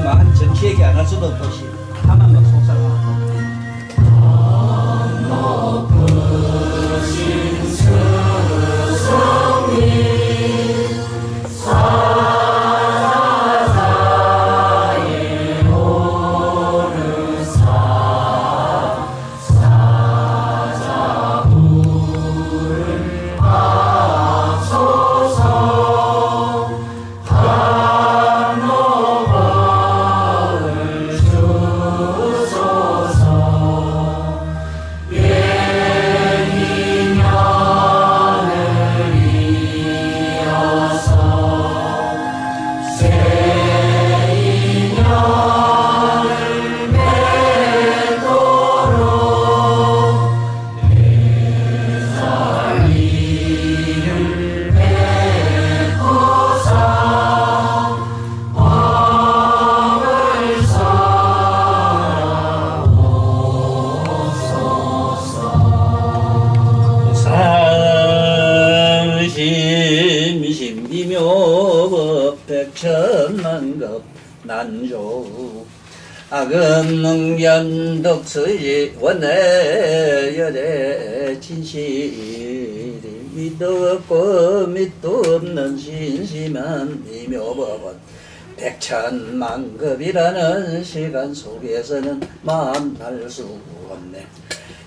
막 정치 얘기 안 할 수도 없듯이 하면 막 속상하고. 심심비묘법 백천만급 난조 악은 능견 덕수지 원내 열애 진실이 밑도 없고 밑도 없는 신심한 비묘법은 백천만급이라는 시간 속에서는 만날 수 없네.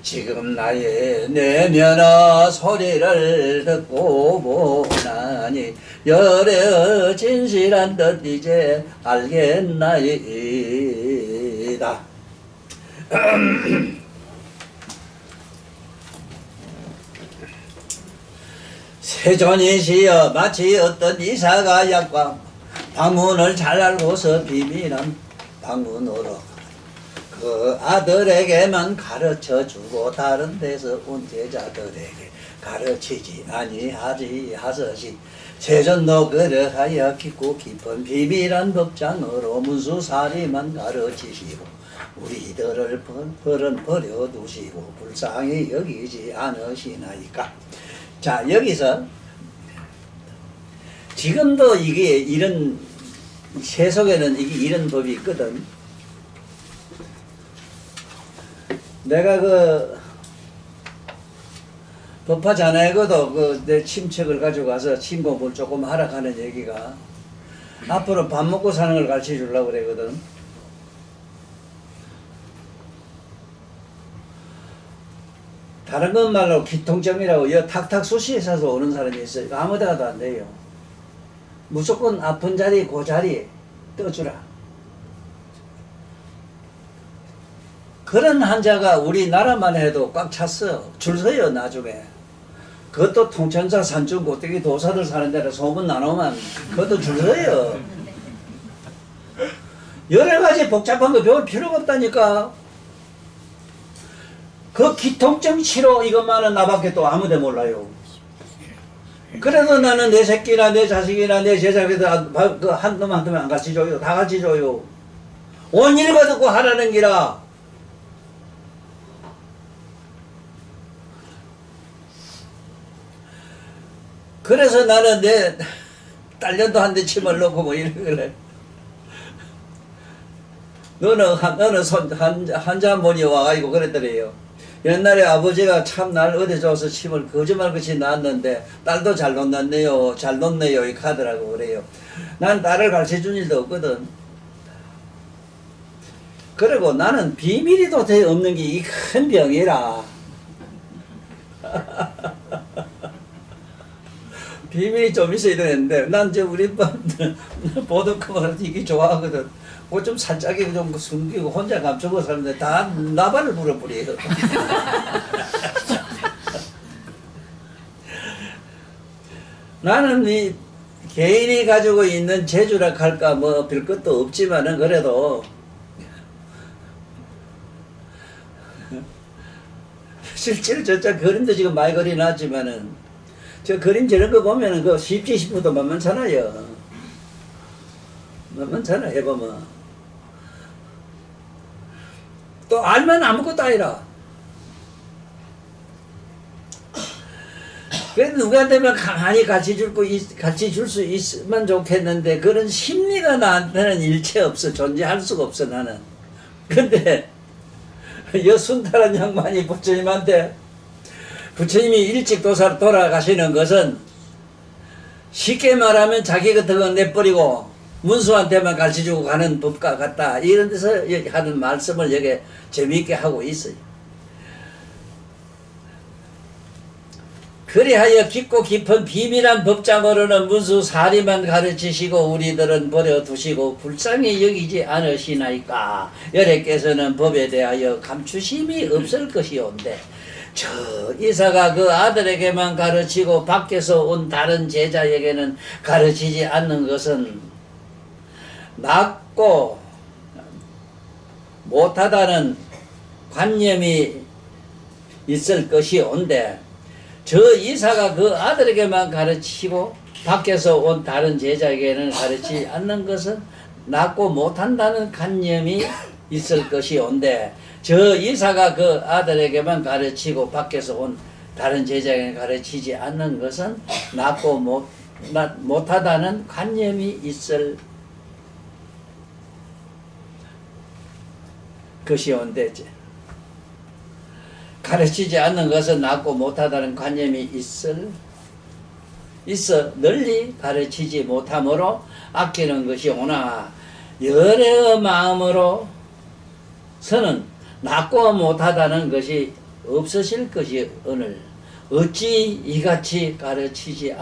지금 나의 내면의 소리를 듣고 보나니 열의 진실한 듯 이제 알겠나이다. 세존이시여 마치 어떤 이사가 약과 방문을 잘 알고서 비밀한 방문으로 그 아들에게만 가르쳐주고 다른 데서 온 제자들에게 가르치지 아니하지 하서시 세존도 그러하여 깊고 깊은 비밀한 법장으로 문수사리만 가르치시고 우리들을 버려두시고 불쌍히 여기지 않으시나이까. 자, 여기서 지금도 이게 이런 세속에는 이게 이런 법이 있거든. 내가 그 법화 자네거도 그 내 침책을 가지고 가서 침 공부를 조금 하라 하는 얘기가 앞으로 밥 먹고 사는 걸 가르쳐 주려고 그러거든. 다른 건 말로 기통점이라고 여 탁탁 수시에서 오는 사람이 있어요. 아무 데가도 안 돼요. 무조건 아픈 자리 그 자리에 떠주라. 그런 환자가 우리나라만 해도 꽉 찼어. 줄 서요 나중에. 그것도 통천사 산중 고대기 도사들 사는 데로 소문 나누면 그것도 줄 서요. 여러 가지 복잡한 거 배울 필요가 없다니까. 그 기통증 치료 이것만은 나밖에 또 아무데 몰라요. 그래도 나는 내 새끼나 내 자식이나 내 제자들한테 그 한 놈 한 놈 안 가르쳐줘요. 다 가르쳐줘요. 온 일과 듣고 하라는 기라. 그래서 나는 내 딸년도 한 대 침을 넣고 뭐 이러길래 너는 환자 한 분이 와가지고 그랬더래요. 옛날에 아버지가 참 날 어디 줘서 침을 거짓말같이 놨는데 딸도 잘 놓았네요. 잘 놓네요. 이 카드라고 그래요. 난 딸을 가르쳐준 일도 없거든. 그리고 나는 비밀이 도대체 없는 게 이 큰 병이라. 비밀이 좀 있어야 되는데 난 저 우리 보드컵을 이게 좋아하거든. 뭐 좀 살짝이 좀 숨기고 혼자 감추고 사는데 다 나발을 불어버려요. 나는 이 개인이 가지고 있는 재주라 할까 뭐 별것도 없지만은 그래도 실제로 저쪽 그림도 지금 많이 그려놨지만은 저 그림 저런 거 보면은 그 쉽지 싶어도 만만찮아요. 만만찮아 해보면. 또 알면 아무것도 아니라. 그래도 누구한테면 가만히 같이 줄 수 있으면 좋겠는데, 그런 심리가 나한테는 일체 없어. 존재할 수가 없어, 나는. 근데, 여순타란 양반이 부처님한테, 부처님이 일찍 돌아가시는 것은, 쉽게 말하면 자기 같은 거 내버리고, 문수한테만 가르쳐주고 가는 법과 같다. 이런 데서 하는 말씀을 여기 재미있게 하고 있어요. 그리하여 깊고 깊은 비밀한 법장으로는 문수 사리만 가르치시고 우리들은 버려두시고 불쌍히 여기지 않으시나이까. 여래께서는 법에 대하여 감추심이 없을 것이온데 저 이사가 그 아들에게만 가르치고 밖에서 온 다른 제자에게는 가르치지 않는 것은 낮고 못하다는 관념이 있을 것이온데 저 이사가 그 아들에게만 가르치고 밖에서 온 다른 제자에게는 가르치지 않는 것은 낮고 못한다는 관념이 있을 것이온데 저 이사가 그 아들에게만 가르치고 밖에서 온 다른 제자에게는 가르치지 않는 것은 낮고 못하다는 관념이 있을 것이온데 가르치지 않는 것은 낮고 못하다는 관념이 있어 널리 가르치지 못함으로 아끼는 것이 오나 열애의 마음으로서는 낮고 못하다는 것이 없으실 것이 오늘 어찌 이같이 가르치지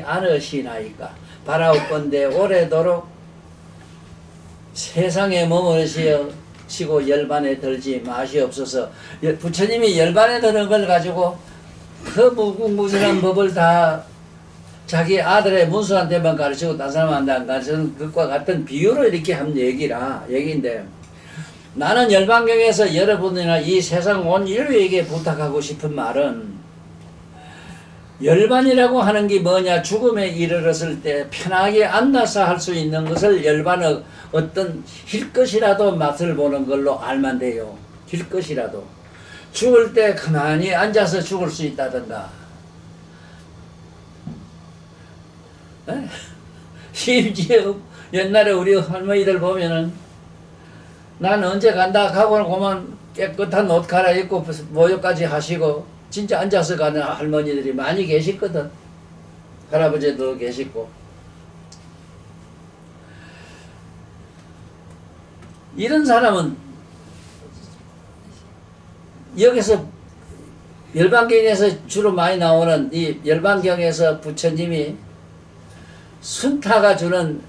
않으시나이까. 바라옵건대 오래도록 세상에 머무르시고 열반에 들지 마시옵소서. 부처님이 열반에 드는 걸 가지고 그 무궁무진한 법을 다 자기 아들의 문수한테만 가르치고 다른 사람한테 안 가르치는 것과 같은 비유로 이렇게 한 얘기인데 나는 열반경에서 여러분이나 이 세상 온 인류에게 부탁하고 싶은 말은 열반이라고 하는 게 뭐냐. 죽음에 이르렀을 때 편하게 앉아서 할 수 있는 것을 열반의 어떤 힐 것이라도 맛을 보는 걸로 알면 돼요. 힐 것이라도. 죽을 때 가만히 앉아서 죽을 수 있다든가. 심지어 옛날에 우리 할머니들 보면은 난 언제 간다 하고는 그만 깨끗한 옷 갈아입고 모욕까지 하시고 진짜 앉아서 가는 할머니들이 많이 계시거든. 할아버지도 계시고. 이런 사람은 여기서 열반경에서 주로 많이 나오는 이 열반경에서 부처님이 순타가 주는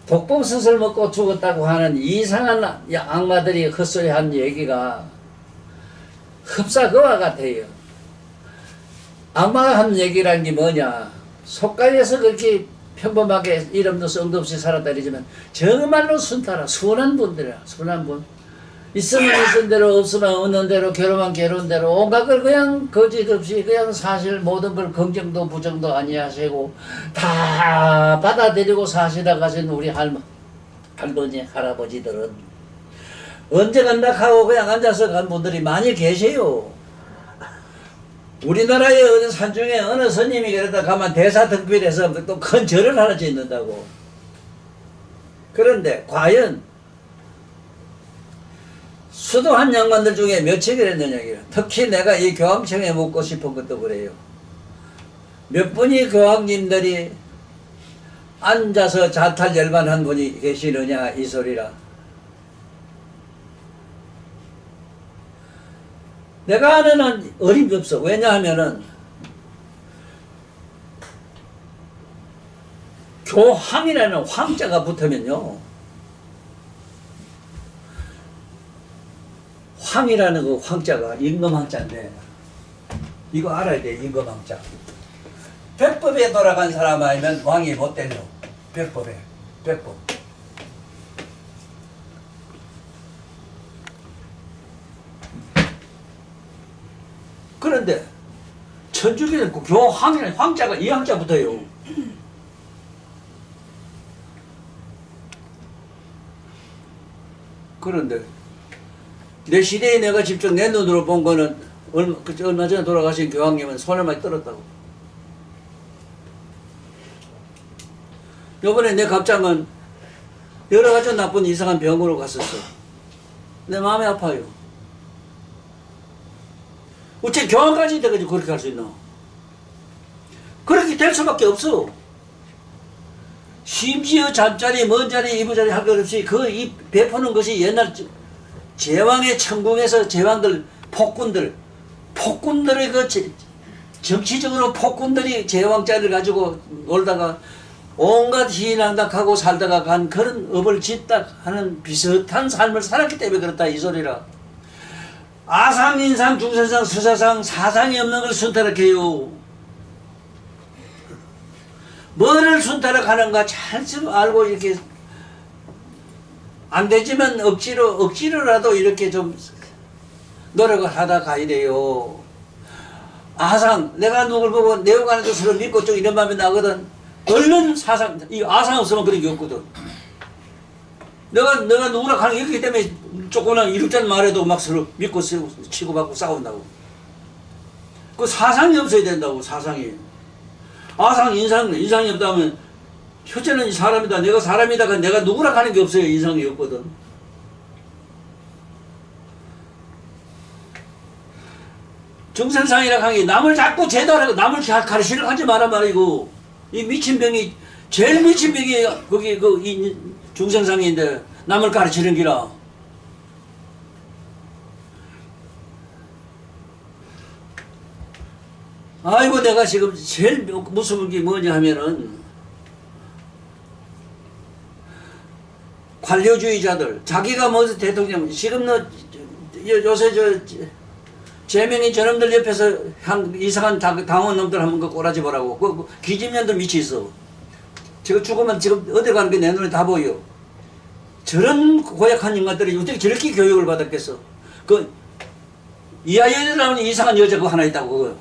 독법스을 먹고 죽었다고 하는 이상한 악마들이 헛소리한 얘기가 흡사 그와 같아요. 악마가 한 얘기라는 게 뭐냐. 속가에서 그렇게 평범하게 이름도 성도 없이 살았다리지만 정말로 순타라. 순한 분들이라. 순한 분. 있으면 있은 대로 없으면 없는 대로 괴로우면 괴로운 대로 온갖 걸 그냥 거짓 없이 그냥 사실 모든 걸 긍정도 부정도 아니하시고 다 받아들이고 사시다 가신 우리 할머니 할아버지들은 언제 간다 하고 그냥 앉아서 간 분들이 많이 계세요. 우리나라의 어느 산중에 어느 스님이 그러다 가면 대사특필해서 또 큰 절을 하나 짓는다고. 그런데 과연 수도한 양반들 중에 몇이 그랬느냐. 특히 내가 이 교황청에 묻고 싶은 것도 그래요. 몇 분이 교황님들이 앉아서 자탈 열반한 분이 계시느냐 이 소리라. 내가 아는 한 어림도 없어. 왜냐하면은 교황이라는 황자가 붙으면요, 황이라는 그 황자가 임금황자인데 이거 알아야 돼. 임금황자. 백법에 돌아간 사람 아니면 왕이 못 되죠. 백법. 그런데 천주교는 그 교황이라는 황자가 이 황자부터요. 그런데 내 시대에 내가 직접 내 눈으로 본 거는 얼마 전에 돌아가신 교황님은 손을 많이 떨었다고. 요번에 내 갑장은 여러 가지 나쁜 이상한 병으로 갔었어. 내 마음이 아파요. 어째 교황까지 돼가지고 그렇게 할 수 있나? 그렇게 될 수밖에 없어. 심지어 잠자리, 먼 자리, 이부 자리 할 것 없이 이 베푸는 것이 옛날 제왕의 천궁에서 제왕들, 폭군들의 정치적으로 폭군들이 제왕자리를 가지고 놀다가 온갖 희난닥하고 살다가 간 그런 업을 짓다 하는 비슷한 삶을 살았기 때문에 그렇다 이 소리라. 아상, 인상, 중세상, 수사상, 사상이 없는 걸 순타락해요. 뭐를 순타락하는가 잘 알고 이렇게 안 되지만 억지로라도 이렇게 좀 노력을 하다 가야 돼요. 아상, 내가 누굴 보고 내어가는 것을 믿고 좀 이런 마음이 나거든. 얼른 사상, 이 아상 없으면 그런 게 없거든. 내가 누구랑 하는 게 있기 때문에 조그만 이륙잔 말해도 막 서로 믿고 치고받고 싸운다고. 그 사상이 없어야 된다고, 사상이. 아상, 인상이 없다면, 첫째는 사람이다, 내가 사람이다, 내가 누구랑 하는 게 없어요, 인상이 없거든. 정선상이라 하는 게 남을 자꾸 제도하고 남을 가르치려고 하지 마란 말이고, 이 미친 병이, 제일 미친 병이 거기 이 중생상인데 남을 가르치는 기라. 아이고 내가 지금 제일 무서운 게 뭐냐 하면은 관료주의자들 자기가 먼저 대통령 지금 요새 제명이 저놈들 옆에서 이상한 당원 놈들 한번 그 꼬라지 보라고. 그 기집년들 미치 있어. 제가 죽으면 지금 어디 가는 게 내 눈에 다 보여. 저런 고약한 인간들이 어떻게 저렇게 교육을 받았겠어. 이하연이라는 이상한 여자가 하나 있다고. 그거.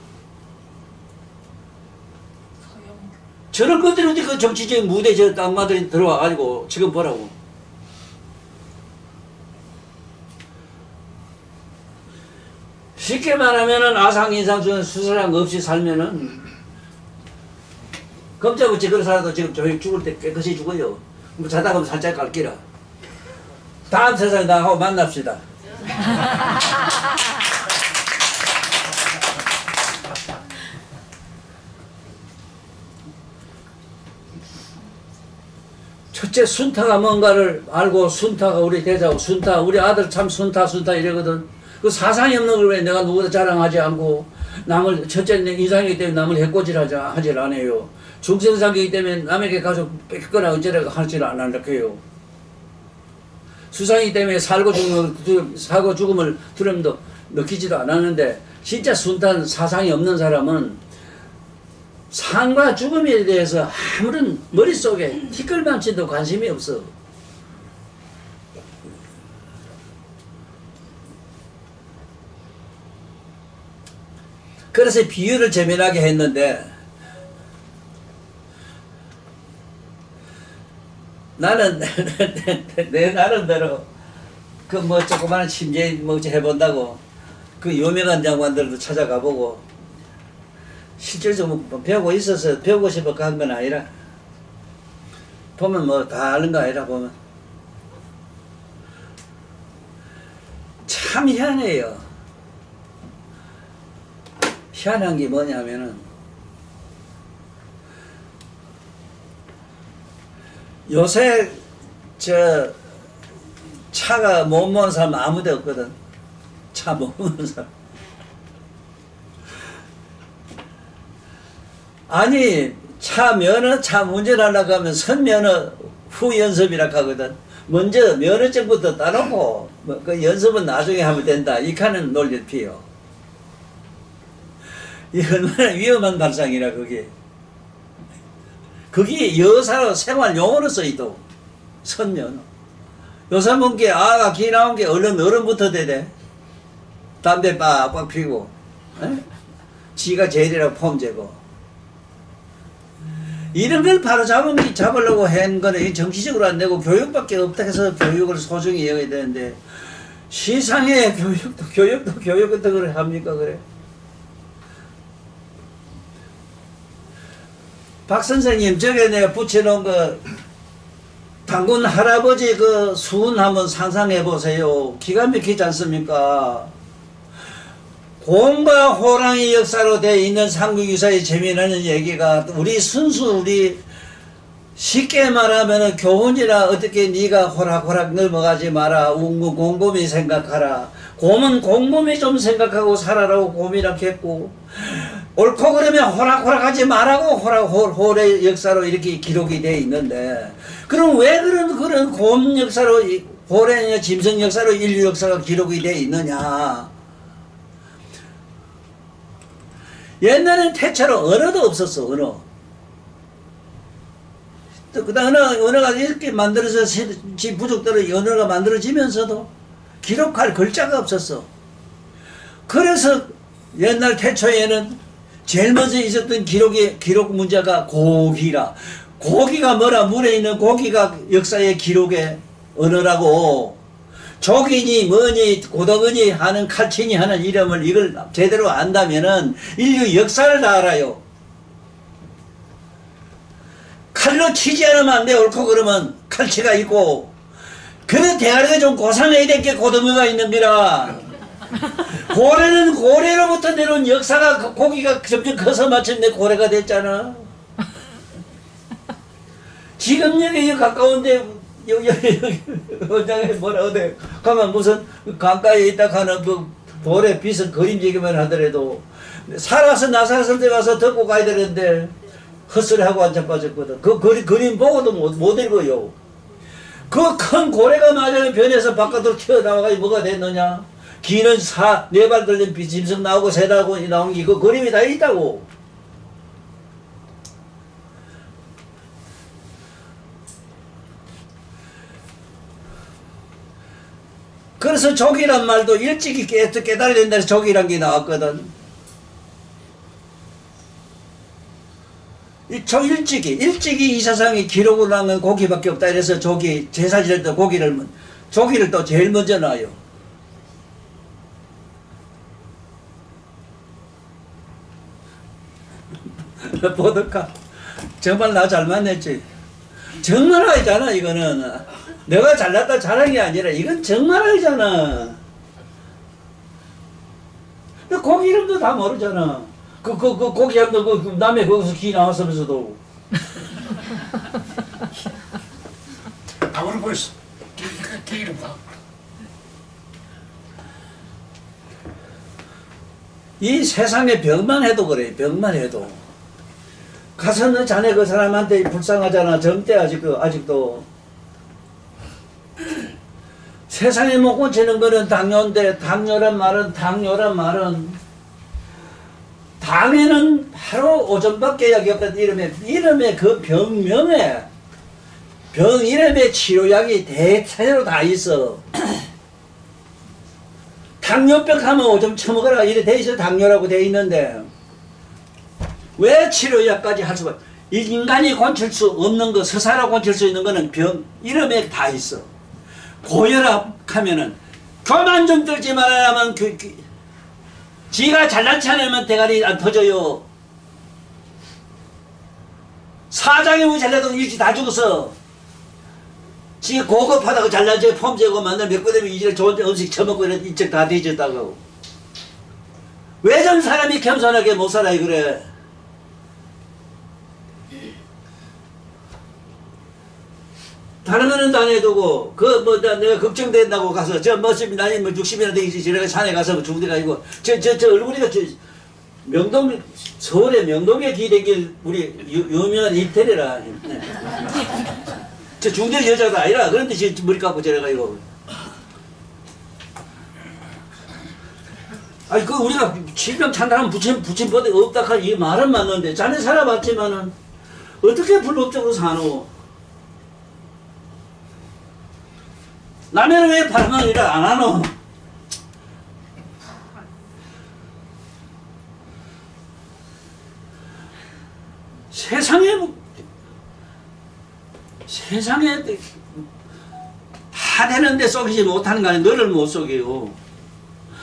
저런 것들이 어디 그 정치적인 무대 저 땅마들이 들어와가지고 지금 보라고. 쉽게 말하면은 아상, 인상 중에 수사랑 없이 살면은 검자부치 그런 살아도 지금 저희 죽을 때 깨끗이 죽어요. 뭐 자다 가면 살짝 갈기라. 다음 세상에 나하고 만납시다. 첫째 순타가 뭔가를 알고 순타가 우리 대자고 순타 우리 아들 참 순타 이러거든. 그 사상이 없는 걸 왜 내가 누구도 자랑하지 않고 남을 첫째 내 인상이기 때문에 남을 해코지하지 않아요. 중생상이기 때문에 남에게 가서 뺏거나 어쩌라고 하지를 않을게요. 수상이기 때문에 살고 죽음을 두려움도 느끼지도 않았는데 진짜 순탄 사상이 없는 사람은 삶과 죽음에 대해서 아무런 머릿속에 티끌만치도 관심이 없어. 그래서 비유를 재미나게 했는데 나는 내 나름대로 그 뭐 조그마한 침제 뭐 해본다고 그 유명한 장관들도 찾아가보고 실질적으로 배우고 있어서 배우고 싶어 간 건 아니라 보면 뭐 다 아는 거 아니라 보면 참 희한해요. 희한한 게 뭐냐면은 요새 차가 못 모는 사람 아무데 없거든. 차 못 모는 사람. 아니 차 운전하려고 하면 선면허 후 연습이라 하거든. 먼저 면허증부터 따놓고 그 연습은 나중에 하면 된다. 이 칸은 논리를 피요. 이 얼마나 위험한 발상이라 그게. 그게 여사로 생활 용어로 쓰이도 선면허. 요새 뭔게 아가 기 나온 게 얼른 어른부터 되대. 담배 빡빡 피고 지가 제일이라고 폼재고 이런 걸 바로 잡으려고 한 거는 정치적으로 안 되고 교육밖에 없다 해서 교육을 소중히 여겨야 되는데 시상의 교육도 그래 합니까 그래? 박 선생님 저게 내가 붙여놓은 거 당군 할아버지 그 수훈 한번 상상해 보세요. 기가 막히지 않습니까? 곰과 호랑이 역사로 되어 있는 삼국유사의 재미나는 얘기가 우리 순수 우리 쉽게 말하면 교훈이라 어떻게 네가 호락호락 넘어가지 마라. 곰곰이 생각하라. 곰은 곰곰이 좀 생각하고 살아라고 곰이라 했고 옳고 그러면 호락호락하지 말라고 호의 역사로 이렇게 기록이 되어 있는데 그럼 왜 그런 곰 역사로 호래냐 짐승 역사로 인류 역사가 기록이 되어 있느냐. 옛날엔 태초로 언어도 없었어. 언어. 그 다음 언어가 이렇게 만들어서 부족대로 언어가 만들어지면서도 기록할 글자가 없었어. 그래서 옛날 태초에는 제일 먼저 있었던 기록 문제가 고기라. 고기가 뭐라? 물에 있는 고기가 역사의 기록의 언어라고. 조기니 뭐니 고덕이니 하는 칼치니 하는 이름을 이걸 제대로 안다면은 인류 역사를 다 알아요. 칼로 치지 않으면 안 돼. 옳고 그러면 칼치가 있고. 그래 대가리가 좀 고상해야 될 게 고등어가 있는 거라. 고래는 고래로부터 내려온 역사가 고기가 점점 커서 마침내 고래가 됐잖아. 지금 여기 가까운데 여기 원장에 뭐라 어디 가면 무슨 강가에 있다 가는 그 돌에 빛은 그림지기만 하더라도 살아서 나사슬 때 가서 덮고 가야 되는데 헛소리하고 앉아빠졌거든. 그 그림 보고도 못 읽어요. 그 큰 고래가 나중에 변해서 바깥으로 튀어나와가지고 뭐가 됐느냐. 기는 네 발 들린 짐승 나오고 새 나온 게 그 그림이 다 있다고. 그래서 족이란 말도 일찍이 깨달아야 된다 해서 족이란 게 나왔거든. 일찍이 이 세상에 기록을 남은 고기밖에 없다 이래서 족이 제사 지낼 때 조기를 또 제일 먼저 놔요. 보드카 정말 나 잘 만났지. 정말 아니잖아. 이거는 내가 잘났다 잘한 게 아니라 이건 정말 아니잖아. 고기 이름도 다 모르잖아. 그 고기 이름도 남의 거기서 기 나왔으면서도 다 모르겠어. 기 이름 다. 이 세상에 병만 해도 그래. 병만 해도 가서 너 자네 그 사람한테 불쌍하잖아. 젊대 아직도 세상에 못 고치는 거는 당뇨인데 당뇨란 말은 당에는 바로 오줌밖에 약이 없다. 이름에 그 병명에 병 이름에 치료약이 대체로 다 있어. 당뇨병 하면 오줌 처먹어라 이래 돼 있어. 당뇨라고 돼 있는데 왜 치료약까지 할 수가. 인간이 고칠 수 없는 거 스스로 고칠 수 있는 거는 병 이름에 다 있어. 고혈압 하면은 교만 좀 떨지 말아야만 지가 잘난치 않으면 대가리 안 터져요. 사장이 왜 잘나도 일찍 다 죽었어. 지 고급하다고 잘난치 폼재고 만날 몇 번 되면 이제 좋은 음식 처먹고 이런 인적 다 뒤졌다고. 왜 전 사람이 겸손하게 못 살아 그래. 다른 거는 안 해두고 내가 걱정된다고 가서 저 멋집니 나이 60이나 되겠지 저래가 산에 가서 중대가 아니고 저 얼굴이가 명동 서울의 명동에 기대길 우리 유명한 이태리라. 저 중대 여자도 아니라 그런데 저 머리 감고 저래가 이거. 아니 그 우리가 질병 찬다면 부침보다 없다 할 이 말은 맞는데 자네 살아봤지만은 어떻게 불법적으로 사노? 남해는 왜 바람만 일을 안 하노? 세상에 다 되는데 속이지 못하는 거 아니야. 너를 못 속여요.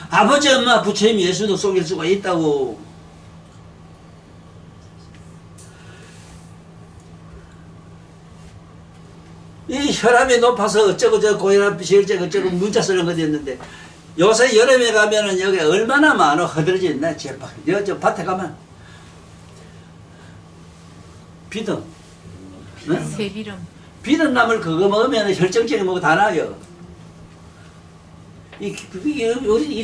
아버지, 엄마, 부처님, 예수도 속일 수가 있다고. 이 혈압이 높아서 어쩌고 저쩌고 고혈압, 실제 어쩌고 문자 쓰는 거 됐는데 요새 여름에 가면은 여기 얼마나 많어 허들어졌나 제발. 저 밭에 가면 비듬, 응? 새기름. 비듬나물 그거 먹으면 혈증증이 뭐고 다 나요. 우리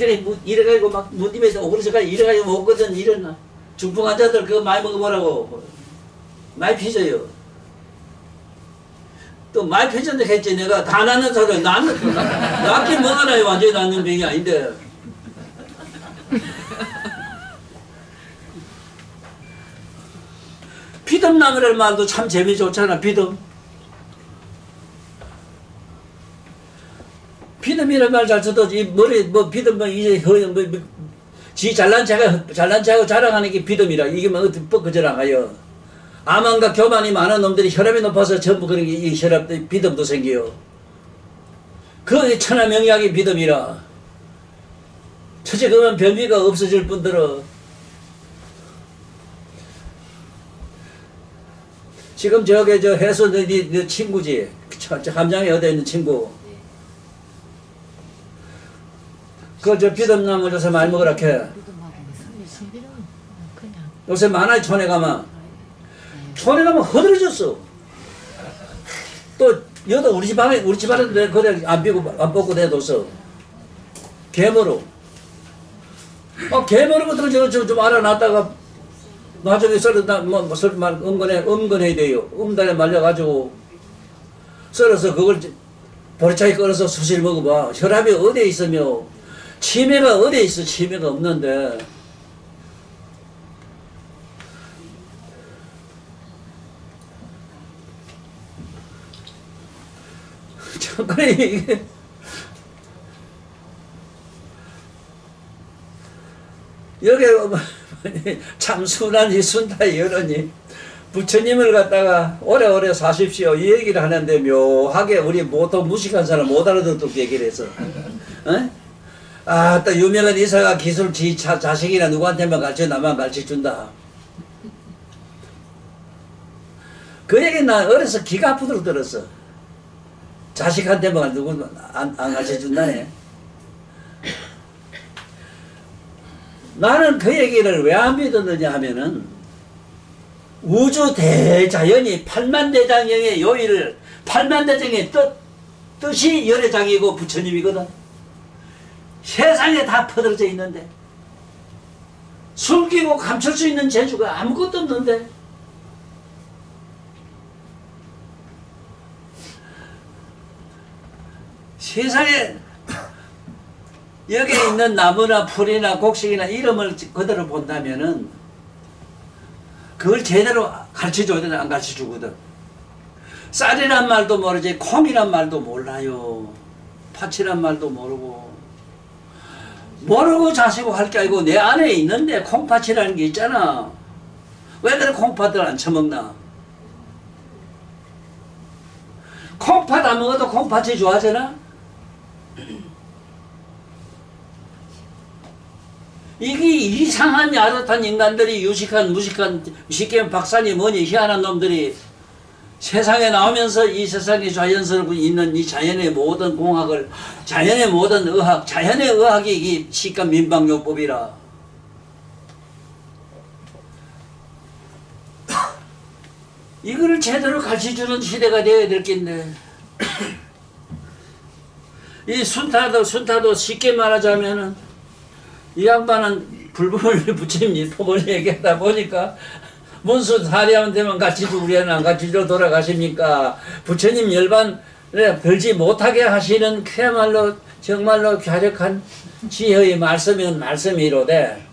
이래가지고 막 무dim에서 오그라져가지고 이래가지고 먹거든. 이런 중풍 환자들 그거 많이 먹어보라고. 많이 피져요. 또 많이 피졌는데 했지. 내가 다 낫는 사람 낫긴 뭐가 나요. 완전히 낫는 병이 아닌데. 비듬나물이라는 말도 참 재미 좋잖아. 비듬. 비듬이라는 말 잘 써도 이 머리 뭐 비듬 뭐 이제 지 잘난 체하고 자랑하는 게 비듬이라. 이게 뭐 어떻게 뻗거져나가요. 암암과 교만이 많은 놈들이 혈압이 높아서 전부 그런 게 이 혈압 비듬도 생겨요. 그 천하명약이 비듬이라. 첫째 그러면 변비가 없어질 뿐더러 지금 저게 저 해수 네 친구지. 저 함장에 어디 있는 친구. 그 저 비듬나물 요새 많이 먹으라 캐. 요새 많아요. 촌에 가면. 촌에 가면 허들어졌어. 또 여도 우리 집 안에 그래 안 뽑고 내뒀어. 개머루. 개머루부터 좀 알아놨다가 나중에 음건해야 돼요. 음달에 말려가지고 썰어서 그걸 보리차에 끓여서 수시를 먹어봐. 혈압이 어디에 있으며 치매가 어디에 있어. 치매가 없는데 그래 이게 여기 참 순한 이 순타의 여론이 부처님을 갖다가 오래오래 사십시오 이 얘기를 하는데 묘하게 우리 보통 무식한 사람 못 알아듣도록 얘기를 했어. 어? 아, 또 유명한 의사가 기술 자식이나 누구한테만 가르쳐 나만 가르쳐준다. 그 얘기 나 어려서 기가 아프도록 들었어. 자식한테만 누구 안 가르쳐준다네. 나는 그 얘기를 왜 안 믿었느냐 하면은 우주 대자연이 팔만대장경의 요일을 팔만대장의 뜻이 열애장이고 부처님이거든. 세상에 다 퍼들어져 있는데 숨기고 감출 수 있는 재주가 아무것도 없는데 세상에 여기에 있는 나무나 풀이나 곡식이나 이름을 그대로 본다면은 그걸 제대로 가르쳐줘야 되나 안 가르쳐주거든. 쌀이란 말도 모르지 콩이란 말도 몰라요. 팥이란 말도 모르고 자시고 할 게 아니고 내 안에 있는데 콩팥이라는 게 있잖아. 왜 그래 콩팥을 안 처먹나. 콩팥 안 먹어도 콩팥이 좋아하잖아. 이게 이상한 야릇한 인간들이 유식한 무식한 쉽게 박사니 뭐니 희한한 놈들이 세상에 나오면서 이 세상에 자연스럽고 있는 이 자연의 모든 공학을 자연의 모든 의학 자연의 의학이 이 식감 민방요법이라 이거를 제대로 가르쳐주는 시대가 되어야 될 텐데 이 순타도 쉽게 말하자면은 이 양반은 불법을 부처님 법을 얘기하다 보니까 문수 사리하면 되면 가르치고 우리는 안 가르치러 돌아가십니까? 부처님 열반에 벌지 못하게 하시는 그야말로 정말로 갸륵한 지혜의 말씀은 말씀이로되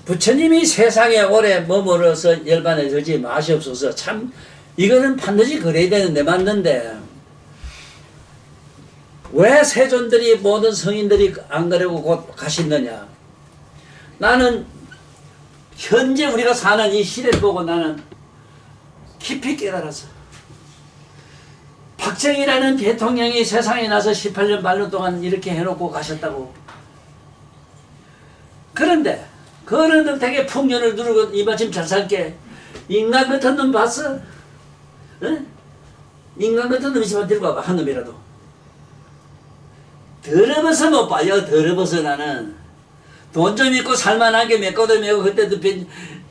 부처님이 세상에 오래 머물러서 열반에 들지 마시옵소서. 참 이거는 반드시 그래야 되는데 맞는데 왜 세존들이 모든 성인들이 안 그러고 곧 가시느냐. 나는 현재 우리가 사는 이 시대를 보고 나는 깊이 깨달았어. 박정희라는 대통령이 세상에 나서 18년 반년 동안 이렇게 해놓고 가셨다고. 그런데 그 어른들 되게 풍년을 누르고 이마침 잘 살게 인간 같은 놈 봤어? 응? 인간 같은 놈 있으면 들고 와봐. 한 놈이라도. 더러워서 못 봐요. 더러워서. 나는 돈 좀 있고 살만하게 메꿔도 메고 그때도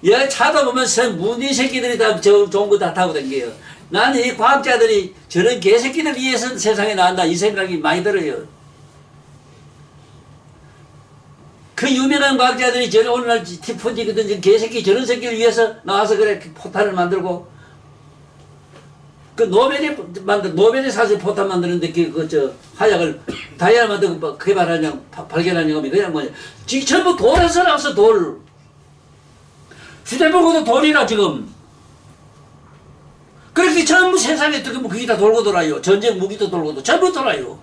여 차도 보면 무늬 새끼들이 다 좋은 거 다 타고 다녀요. 나는 이 과학자들이 저런 개새끼들 위해서 세상에 나왔나 이 생각이 많이 들어요. 그 유명한 과학자들이 저런 오늘날 티폰지거든 개새끼 저런 새끼를 위해서 나와서 그래 포탄을 만들고 그 노벨이 사실 포탄 만드는데 저 화약을 다이아몬드 개발하냐 발견하냐 하면 그냥 뭐냐 전부 돌에서 나왔어. 돌. 휴대폰도 돌이라 지금. 그렇게 전부 세상에 어떻게 뭐 그게 다 돌고 돌아요. 전쟁 무기도 돌고 전부 돌아요.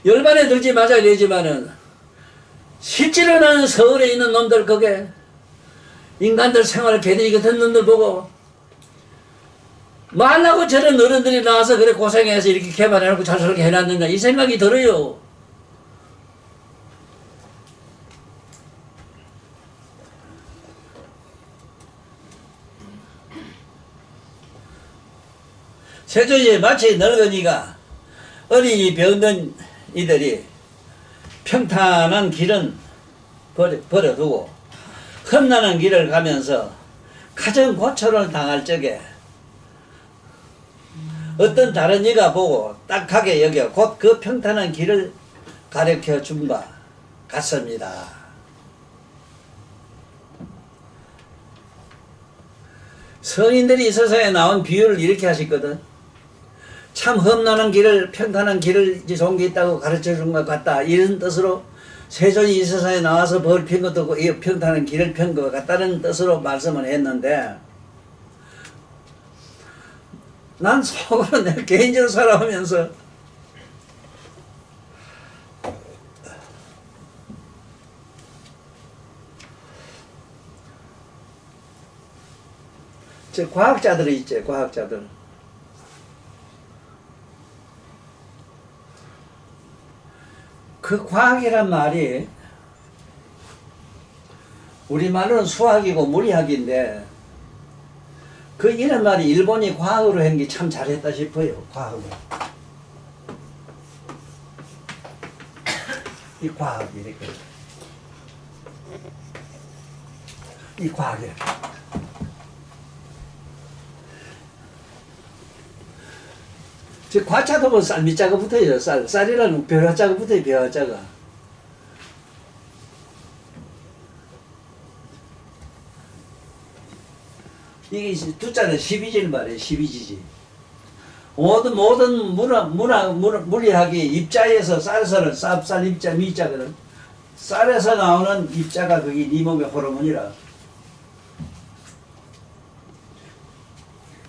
열반에 들지 마자 이러지만은 실제로 나는 서울에 있는 놈들 그게 인간들 생활 개들이 같은 놈들 보고 말라고 저런 어른들이 나와서 그래 고생해서 이렇게 개발해놓고 잘 살게 해놨느냐 이 생각이 들어요. 세조에 마치 늙은이가 어린이 병든 이들이 평탄한 길은 버려두고 험난한 길을 가면서 가정 고초를 당할 적에 어떤 다른 이가 보고 딱하게 여겨 곧 그 평탄한 길을 가르쳐 준 바 같습니다. 성인들이 이 세상에 나온 비유를 이렇게 하셨거든. 참 험난한 길을 평탄한 길을 이제 좋은 게 있다고 가르쳐 준 것 같다 이런 뜻으로 세존이 이 세상에 나와서 벌 핀 것도 없고 이 평탄한 길을 편 것 같다는 뜻으로 말씀을 했는데 난 속으로 내가 개인적으로 살아오면서 저 과학자들이 있지. 과학자들 그 과학이란 말이 우리말로는 수학이고 물리학인데 그 이런 말이 일본이 과학으로 한 게 참 잘했다 싶어요. 과학으로. 이 과학이 이렇게 이 과학이야. 저 과자도 보면 쌀 밑자가 붙어요. 쌀이라는 벼자가 붙어요. 벼자가. 이게 두자는 12질 말이에요. 12지지. 모든 물리학이 입자에서 쌀에서는 쌀 입자 미자거든. 쌀에서 나오는 입자가 그게 네 몸의 호르몬이라.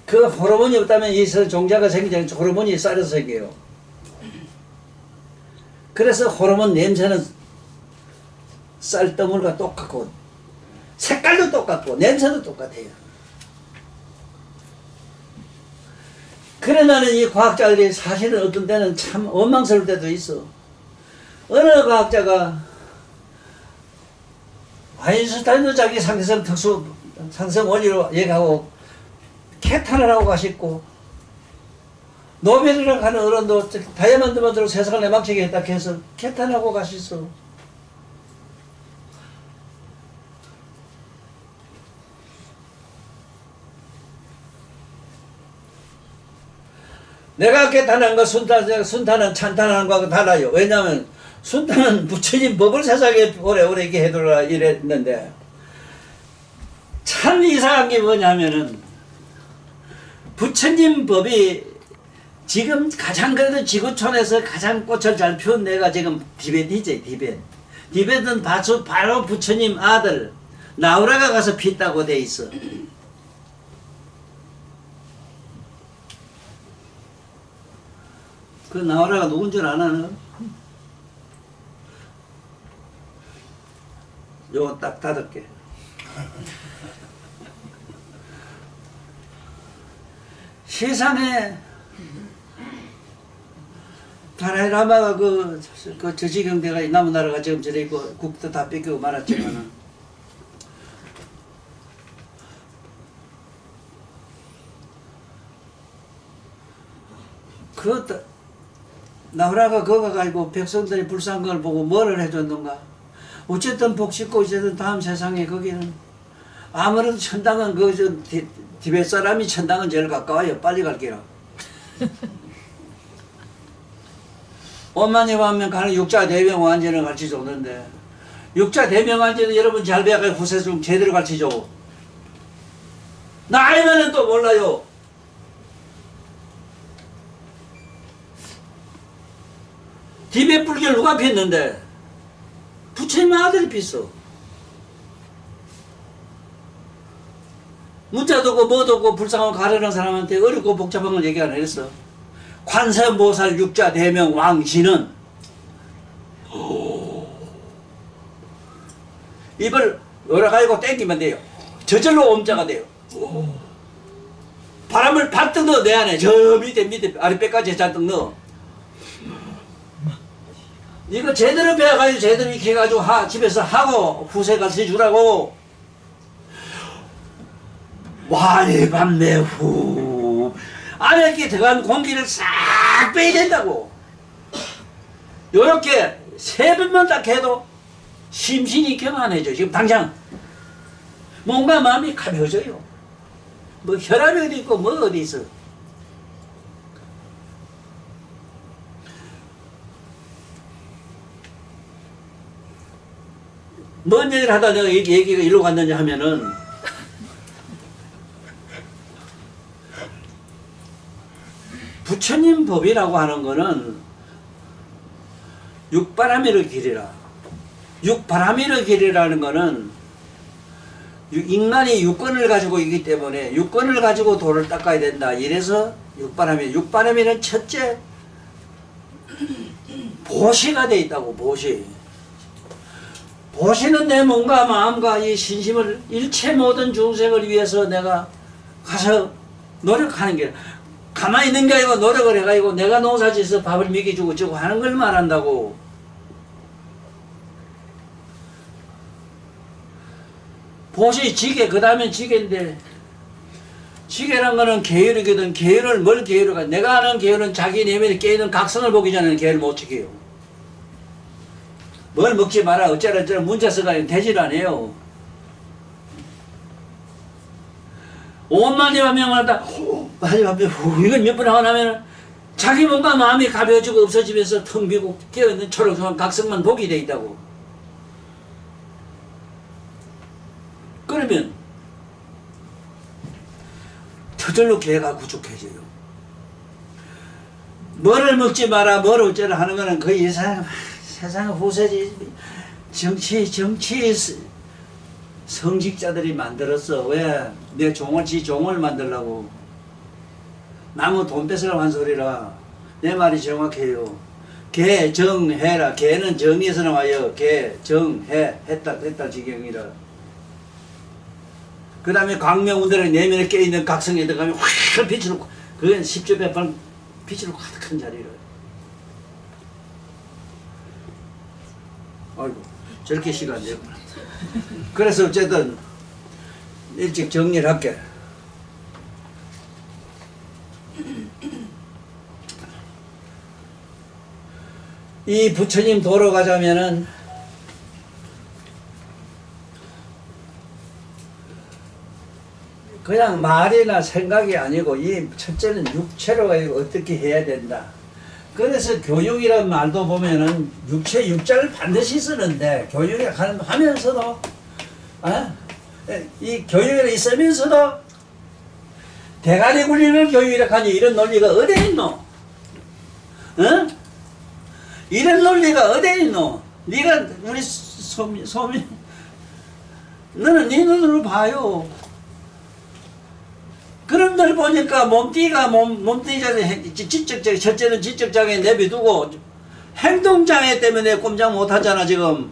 그 호르몬이 없다면 이 종자가 생기지 않죠. 호르몬이 쌀에서 생겨요. 그래서 호르몬 냄새는 쌀뜨물과 똑같고 색깔도 똑같고 냄새도 똑같아요. 그래 나는 이 과학자들이 사실은 어떤 때는 참 원망스러울 때도 있어. 어느 과학자가 아인슈타인도 자기 상대성 특수 상성 원리로 얘기하고 캐탄을 하고 가셨고 노벨이라고 하는 어른도 다이아몬드 만들어 세상을 내망치게 했다 해서 캐탄하고 가셨어. 내가 캐탄한 거 순탄은 찬탄한 거하고 달라요. 왜냐하면 순탄은 부처님 법을 세상에 오래오래 있게 해두라 이랬는데 참 이상한 게 뭐냐면은 부처님 법이 지금 가장 그래도 지구촌에서 가장 꽃을 잘 피운 데가 지금 티벳이지. 티벳은 바로 부처님 아들 나우라가 가서 피었다고 돼 있어. 그 나우라가 누군 줄 아나? 요거 딱 5개. 세상에 다라이라마가 그 저지경대가 남은 나라가 지금 저래 있고 국도 다 뺏기고 말았지만은 그 나라가 거가 가지고 백성들이 불쌍한 걸 보고 뭐를 해줬는가? 어쨌든 복 싣고 어쨌든 다음 세상에 거기는 아무래도 천당은 그저 티벳 사람이 천당은 제일 가까워요. 빨리 갈 기라. 엄마님 하면 가는 육자 대명 완전을 가르쳐 줬는데 육자 대명 완전은 여러분 잘 배워가 후세 좀 제대로 가르쳐 줘. 나 알면은 또 몰라요. 티벳 불교를 누가 폈는데 부처님 아들이 폈어. 문자도 없고 뭐도 없고 불쌍하고 가련한 사람한테 어렵고 복잡한 걸 얘기 안 했어. 관세음보살 육자 대명 왕신은 입을 열어가지고 땡기면 돼요. 저절로 옴자가 돼요. 바람을 반뜩 넣어 내 안에 저 밑에 아랫배까지 잔뜩 넣어. 이거 제대로 배워가지고 제대로 익혀가지고 집에서 하고 후세 가르쳐 주라고. 와일밤매후 안에 이렇게 들어간 공기를 싹 빼야 된다고. 요렇게 3번만 딱 해도 심신이 경안해져. 지금 당장 몸과 마음이 가벼워져요. 뭐 혈압이 어디 있고 뭐 어디 있어. 뭔 얘기를 하다 내가 얘기가 일로 갔느냐 하면은 부처님 법이라고 하는 거는 육바라밀의 길이라. 육바라밀의 길이라는 거는 인간이 육권을 가지고 있기 때문에 육권을 가지고 도를 닦아야 된다. 이래서 육바라밀. 육바라밀은 첫째 보시가 돼 있다고. 보시. 보시는 내 몸과 마음과 이 신심을 일체 모든 중생을 위해서 내가 가서 노력하는 게 가만히 있는 게 아니고 노력을 해가지고 내가 농사지어서 밥을 먹여주고 저거 하는 걸 말한다고. 보시 지게 그 다음엔 지게인데 지게란 거는 계율이거든. 계율을 뭘 계율을 가? 내가 아는 계율은 자기 내면에 깨있는 각성을 보기 전에는 계율을 못 지켜요. 뭘 먹지 마라 어쩌라 저쩌라 문자 써가지고 되질 않아요. 온마디와 명하다 이걸 몇 번 하고 나면 자기 몸과 마음이 가벼워지고 없어지면서 텅 비고 깨어있는 초록초록 각성만 보게 돼 있다고. 그러면 저절로 개가 구축해져요. 뭐를 먹지 마라 뭘 어쩌라 하는 거는 거의 세상 후세지. 정치 성직자들이 만들었어. 왜? 내 종을 만들라고. 나무 돈 뺏으라고 한 소리라. 내 말이 정확해요. 개정해라. 개는 정에서 나와요. 개정해. 했다 지경이라. 그 다음에 광명운들의 내면에 깨있는 각성에 들어가면 확 빛으로, 그건 10조 100번 빛으로 가득한 자리라. 아이고, 저렇게 시간 되구나. 그래서 어쨌든 일찍 정리를 할게. 이 부처님 도로 가자면은 그냥 말이나 생각이 아니고 이 첫째는 육체로 어떻게 해야 된다. 그래서 교육이라는 말도 보면은 육자를 반드시 쓰는데 교육에 하면서도 이 교육에 있으면서도 대가리 굴리는 교육이라 하니 이런 논리가 어디에 있노? 어? 이런 논리가 어디에 있노? 네가 우리 소민 너는 네 눈으로 봐요. 그런 들 보니까 몸띠장애, 지적장애, 첫째는 지적장애 내비두고 행동장애 때문에 꼼짝 못하잖아 지금.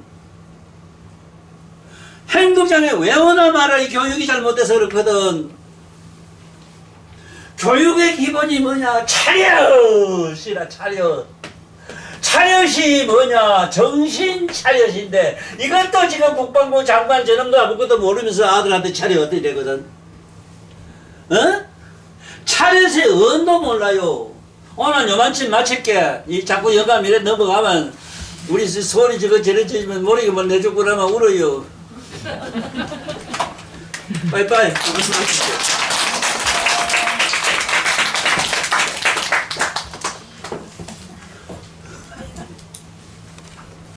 행동장에 왜 오나 말아. 이 교육이 잘못돼서 그렇거든. 교육의 기본이 뭐냐? 차렷이라 차렷. 차렷이 뭐냐? 정신 차렷인데 이것도 지금 국방부 장관 저놈도 아무것도 모르면서 아들한테 차렷 어떻게 되거든. 어? 차렷의 언도 몰라요. 오늘 요만큼 마칠게. 이 자꾸 여감 이래 넘어가면 우리 소리 저거 저러지면 모르게만 내주고 그러면 울어요. 빠이빠이.